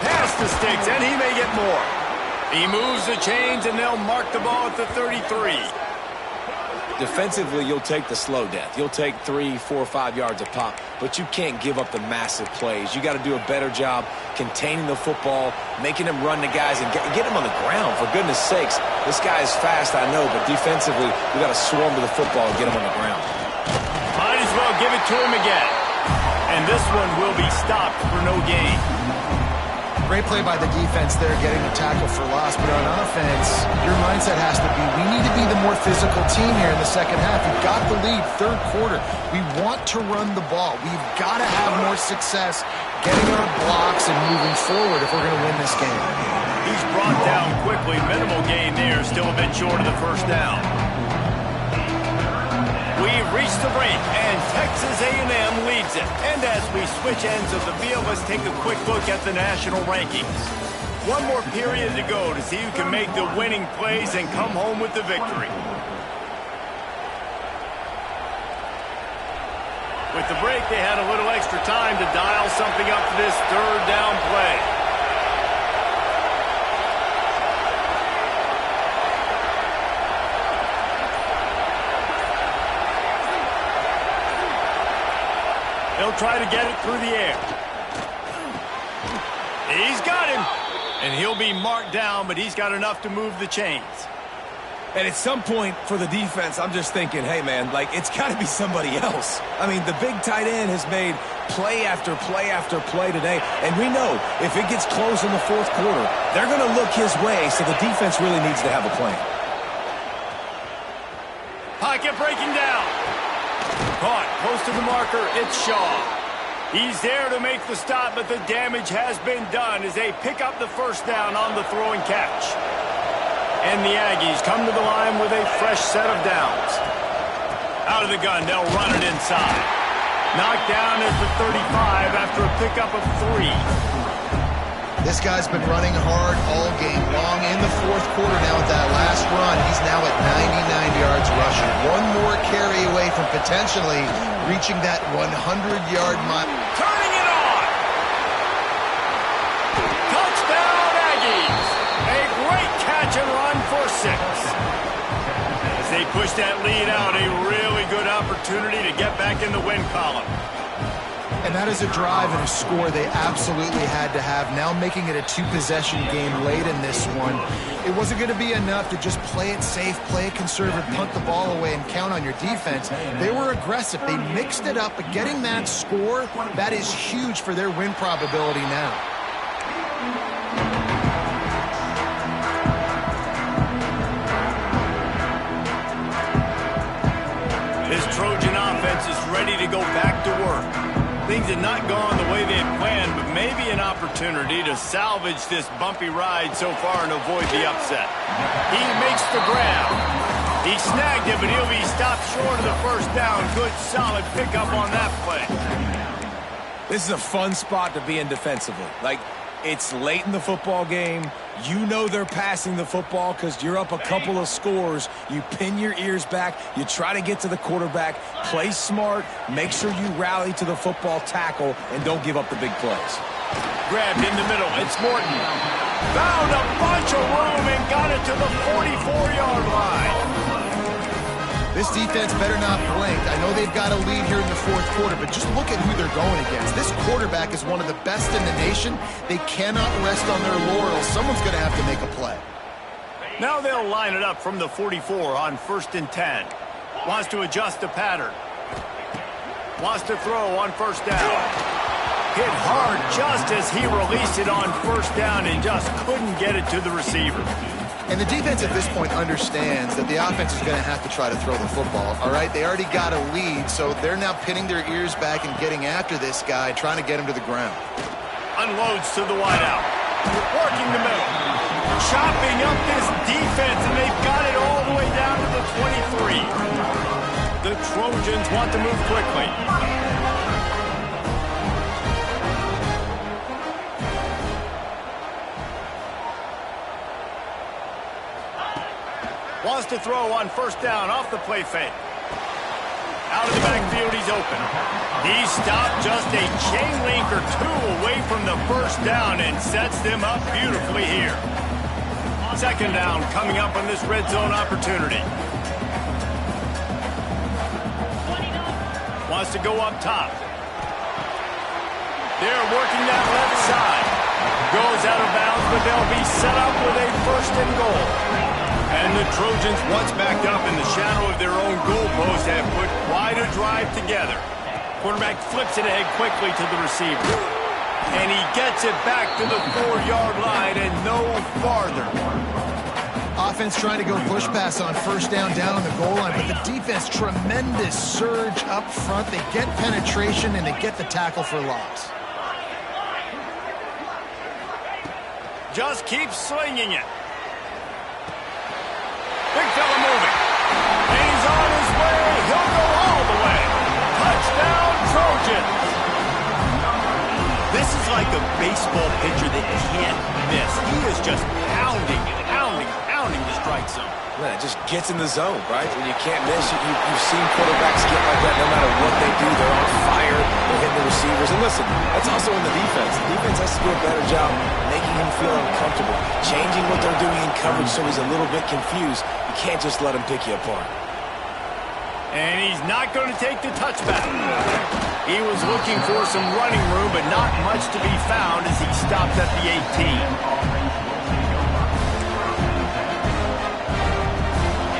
Pass to Sticks, and he may get more. He moves the chains, and they'll mark the ball at the 33. Defensively, you'll take the slow death. You'll take 3, 4, 5 yards a pop, but you can't give up the massive plays. You got to do a better job containing the football, making them run the guys, and get them on the ground. For goodness sakes, this guy is fast, I know, but defensively, we got to swarm to the football and get him on the ground. Might as well give it to him again. And this one will be stopped for no gain. Great play by the defense there, getting the tackle for loss. But on offense, your mindset has to be, we need to be the more physical team here in the second half. We've got the lead, third quarter. We want to run the ball. We've got to have more success getting our blocks and moving forward if we're going to win this game. He's brought down quickly. Minimal gain there, still a bit short of the first down. We've reached the break, and Texas A&M leads it. And as we switch ends of the field, let's take a quick look at the national rankings. One more period to go to see who can make the winning plays and come home with the victory. With the break, they had a little extra time to dial something up for this third down play. He'll try to get it through the air. He's got him. And he'll be marked down, but he's got enough to move the chains. And at some point for the defense, I'm just thinking, hey, man, like, it's got to be somebody else. I mean, the big tight end has made play after play after play today. And we know if it gets close in the fourth quarter, they're going to look his way, so the defense really needs to have a plan. Pocket breaking down. Caught close to the marker, it's Shaw. He's there to make the stop, but the damage has been done as they pick up the first down on the throw and catch. And the Aggies come to the line with a fresh set of downs. Out of the gun, they'll run it inside. Knocked down at the 35 after a pickup of 3. This guy's been running hard all game long in the fourth quarter now with that last run. He's now at 99 yards rushing. One more carry away from potentially reaching that 100-yard mile. Turning it on! Touchdown, Aggies! A great catch and run for 6. As they push that lead out, a really good opportunity to get back in the win column. And that is a drive and a score they absolutely had to have. Now making it a 2-possession game late in this one. It wasn't going to be enough to just play it safe, play it conservative, punt the ball away, and count on your defense. They were aggressive. They mixed it up, but getting that score, that is huge for their win probability now. This Trojan offense is ready to go back to work. Things had not gone the way they had planned, but maybe an opportunity to salvage this bumpy ride so far and avoid the upset. He makes the grab. He snagged it, but he'll be stopped short of the first down. Good, solid pickup on that play. This is a fun spot to be in defensively. Like, it's late in the football game. You know they're passing the football because you're up a couple of scores. You pin your ears back. You try to get to the quarterback. Play smart. Make sure you rally to the football tackle and don't give up the big plays. Grabbed in the middle. It's Morton. Found a bunch of room and got it to the 44-yard line. This defense better not blink. I know they've got a lead here in the fourth quarter, but just look at who they're going against. This quarterback is one of the best in the nation. They cannot rest on their laurels. Someone's going to have to make a play. Now they'll line it up from the 44 on 1st and 10. Wants to adjust the pattern. Wants to throw on first down. Hit hard just as he released it on first down and just couldn't get it to the receiver. And the defense at this point understands that the offense is going to have to try to throw the football, all right? They already got a lead, so they're now pinning their ears back and getting after this guy, trying to get him to the ground. Unloads to the wideout. Working the middle. Chopping up this defense, and they've got it all the way down to the 23. The Trojans want to move quickly. Wants to throw on first down off the play fake. Out of the backfield, he's open. He stopped just a chain link or 2 away from the first down and sets them up beautifully here. second down coming up on this red zone opportunity. Wants to go up top. They're working that left side. Goes out of bounds, but they'll be set up with a first and goal. And the Trojans, once backed up in the shadow of their own goalpost, have put quite a drive together. Quarterback flips it ahead quickly to the receiver. And he gets it back to the 4-yard line and no farther. Offense trying to go push pass on first down on the goal line, but the defense, tremendous surge up front. They get penetration and they get the tackle for loss. Just keeps slinging it. Big fella moving. And he's on his way. He'll go all the way. Touchdown, Trojans. This is like a baseball pitcher that you can't miss. He is just pounding the strike zone. Man, it just gets in the zone, right? When you can't miss, you've seen quarterbacks get like that no matter what they do. They're on fire. They're hitting the receivers. And listen, that's also in the defense. The defense has to do a better job making him feel uncomfortable, changing what they're doing in coverage so he's a little bit confused. You can't just let him pick you apart. And he's not going to take the touchback. He was looking for some running room, but not much to be found as he stopped at the 18.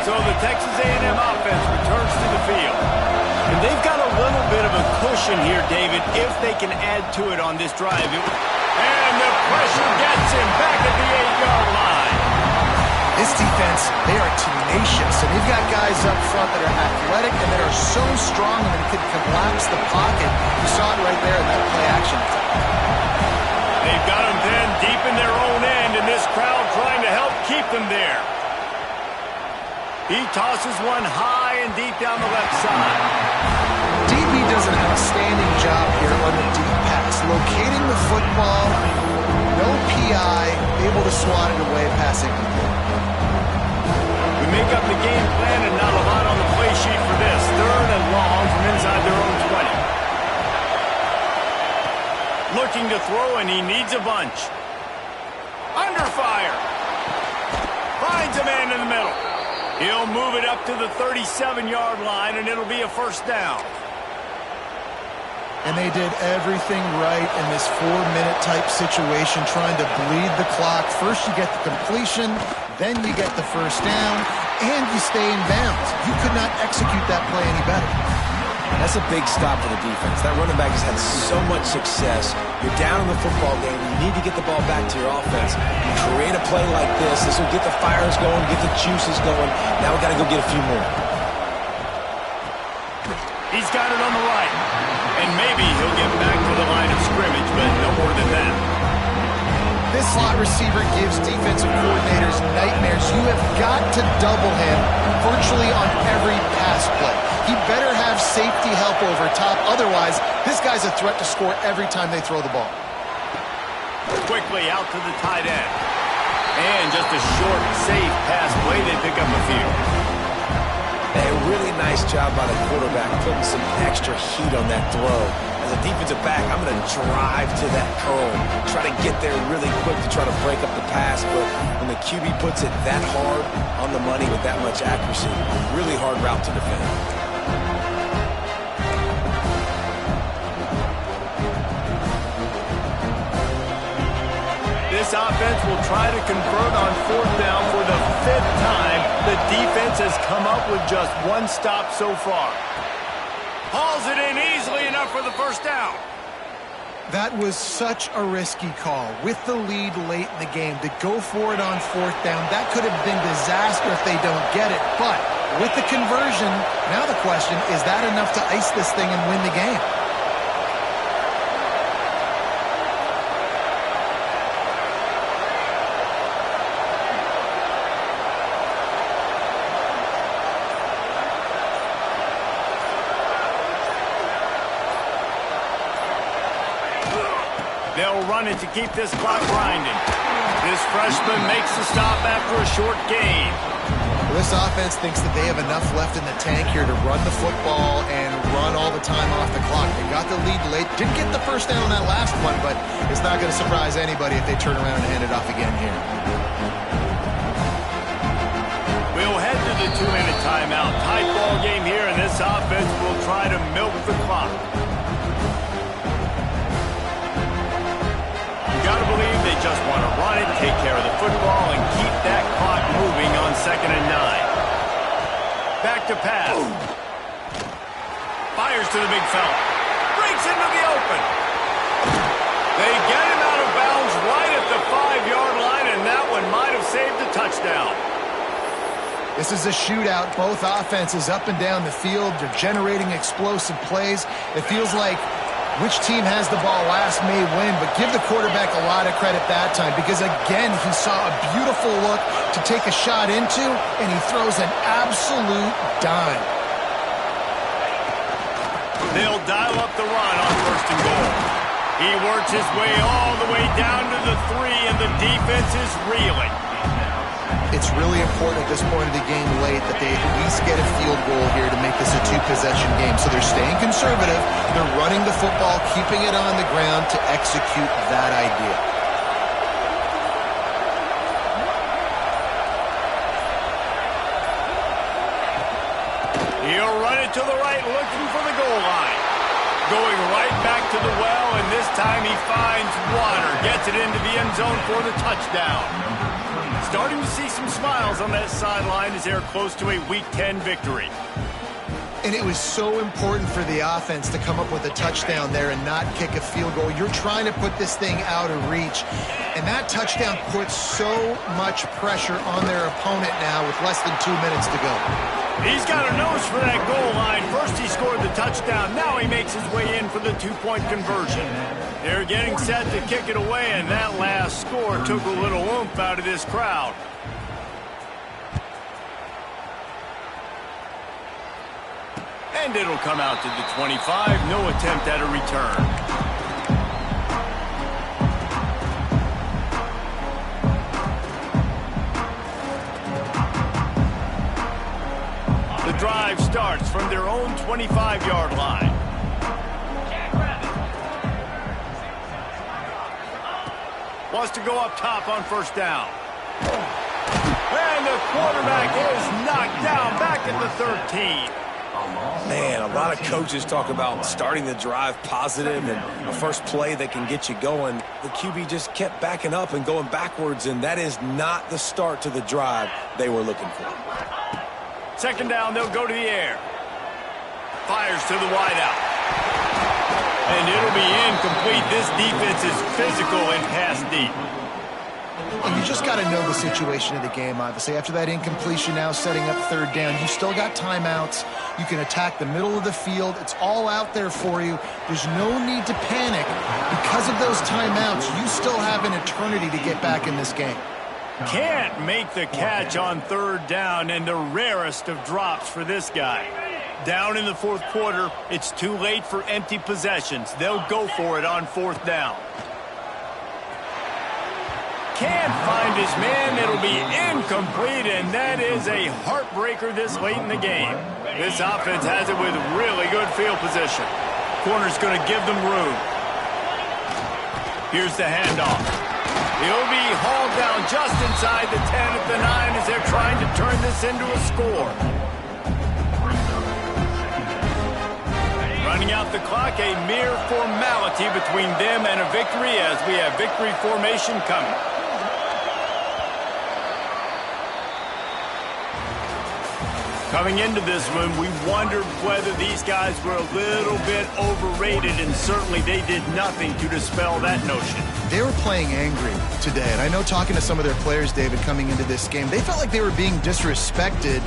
So the Texas A&M offense returns to the field. And they've got a little bit of a cushion here, David, if they can add to it on this drive. And the pressure gets him back at the 8-yard line. This defense, they are tenacious, and they've got guys up front that are athletic and that are so strong that it could collapse the pocket. You saw it right there in that play action. They've got them then deep in their own end, and this crowd trying to help keep them there. He tosses one high and deep down the left side. DB does an outstanding job here on the deep pass, locating the football, no PI, able to swat it away, passing complete. We make up the game plan and not a lot on the play sheet for this. 3rd and long from inside their own 20. Looking to throw, and he needs a bunch. Under fire. Finds a man in the middle. He'll move it up to the 37-yard line, and it'll be a first down. And they did everything right in this 4-minute type situation, trying to bleed the clock. First you get the completion, then you get the first down, and you stay in bounds. You could not execute that play any better. That's a big stop for the defense. That running back has had so much success. You're down in the football game. You need to get the ball back to your offense. You create a play like this. This will get the fires going, get the juices going. Now we got to go get a few more. He's got it on the right. And maybe he'll get back to the line of scrimmage, but no more than that. This slot receiver gives defensive coordinators nightmares. You have got to double him virtually on every pass play. He better have safety help over top. Otherwise, this guy's a threat to score every time they throw the ball. Quickly out to the tight end. And just a short, safe pass play. They pick up a few. A really nice job by the quarterback, putting some extra heat on that throw. As a defensive back, I'm going to drive to that curl, try to get there really quick to try to break up the pass. But when the QB puts it that hard on the money with that much accuracy, really hard route to defend. This offense will try to convert on 4th down for the 5th time. The defense has come up with just one stop so far. Hauls it in easily enough for the first down. That was such a risky call. With the lead late in the game, to go for it on 4th down, that could have been disaster if they don't get it. But with the conversion, now the question, is that enough to ice this thing and win the game? They'll run it to keep this clock grinding. This freshman makes the stop after a short gain. Well, this offense thinks that they have enough left in the tank here to run the football and run all the time off the clock. They got the lead late. Didn't get the first down on that last one, but it's not going to surprise anybody if they turn around and hand it off again here. We'll head to the 2-minute timeout. Tight ball game here, and this offense will try to milk the clock. You got to believe they just want to run it, take care of the football, and keep that clock moving on 2nd and 9. Back to pass. Fires to the big fella. Breaks into the open. They get him out of bounds right at the 5-yard line, and that one might have saved a touchdown. This is a shootout. Both offenses up and down the field. They're generating explosive plays. It feels like which team has the ball last may win, but give the quarterback a lot of credit that time because, again, he saw a beautiful look to take a shot into, and he throws an absolute dime. They'll dial up the run on 1st and goal. He works his way all the way down to the 3, and the defense is reeling. It's really important at this point of the game late that they at least get a field goal here to make this a 2-possession game. So they're staying conservative. They're running the football, keeping it on the ground to execute that idea. He'll run it to the right, looking for the goal line. Going right back to the well, and this time he finds water. Gets it into the end zone for the touchdown. Starting to see some smiles on that sideline as they're close to a Week 10 victory. And it was so important for the offense to come up with a touchdown there and not kick a field goal. You're trying to put this thing out of reach. And that touchdown puts so much pressure on their opponent now with less than 2 minutes to go. He's got a nose for that goal line. First he scored the touchdown. Now he makes his way in for the 2-point conversion. They're getting set to kick it away, and that last score took a little oomph out of this crowd. And it'll come out to the 25. No attempt at a return. The drive starts from their own 25-yard line. Wants to go up top on 1st down. And the quarterback is knocked down back at the 13. Man, a lot of coaches talk about starting the drive positive and a first play that can get you going. The QB just kept backing up and going backwards, and that is not the start to the drive they were looking for. 2nd down, they'll go to the air. Fires to the wideout. And it'll be incomplete. This defense is physical and pass deep. And you just got to know the situation of the game, obviously. After that incompletion now setting up 3rd down, you still got timeouts. You can attack the middle of the field. It's all out there for you. There's no need to panic. Because of those timeouts, you still have an eternity to get back in this game. Can't make the catch on 3rd down, and the rarest of drops for this guy. Down in the 4th quarter, it's too late for empty possessions. They'll go for it on 4th down. Can't find his man. It'll be incomplete, and that is a heartbreaker this late in the game. This offense has it with really good field position. Corner's going to give them room. Here's the handoff. He'll be hauled down just inside the 10 at the 9 as they're trying to turn this into a score. Running out the clock, a mere formality between them and a victory as we have victory formation coming. Coming into this one, we wondered whether these guys were a little bit overrated, and certainly they did nothing to dispel that notion. They were playing angry today, and I know talking to some of their players, David, coming into this game, they felt like they were being disrespected.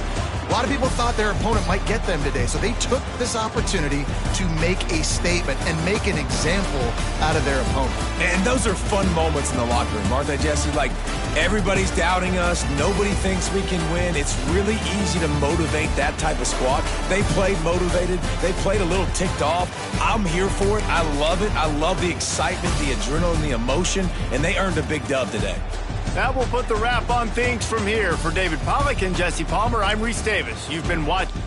A lot of people thought their opponent might get them today, so they took this opportunity to make a statement and make an example out of their opponent. And those are fun moments in the locker room, aren't they, Jesse? Like, everybody's doubting us. Nobody thinks we can win. It's really easy to motivate that type of squad. They played motivated. They played a little ticked off. I'm here for it. I love it. I love the excitement, the adrenaline, the emotion, and they earned a big dub today. That will put the wrap on things from here. For David Pollack and Jesse Palmer, I'm Reese Davis. You've been watching.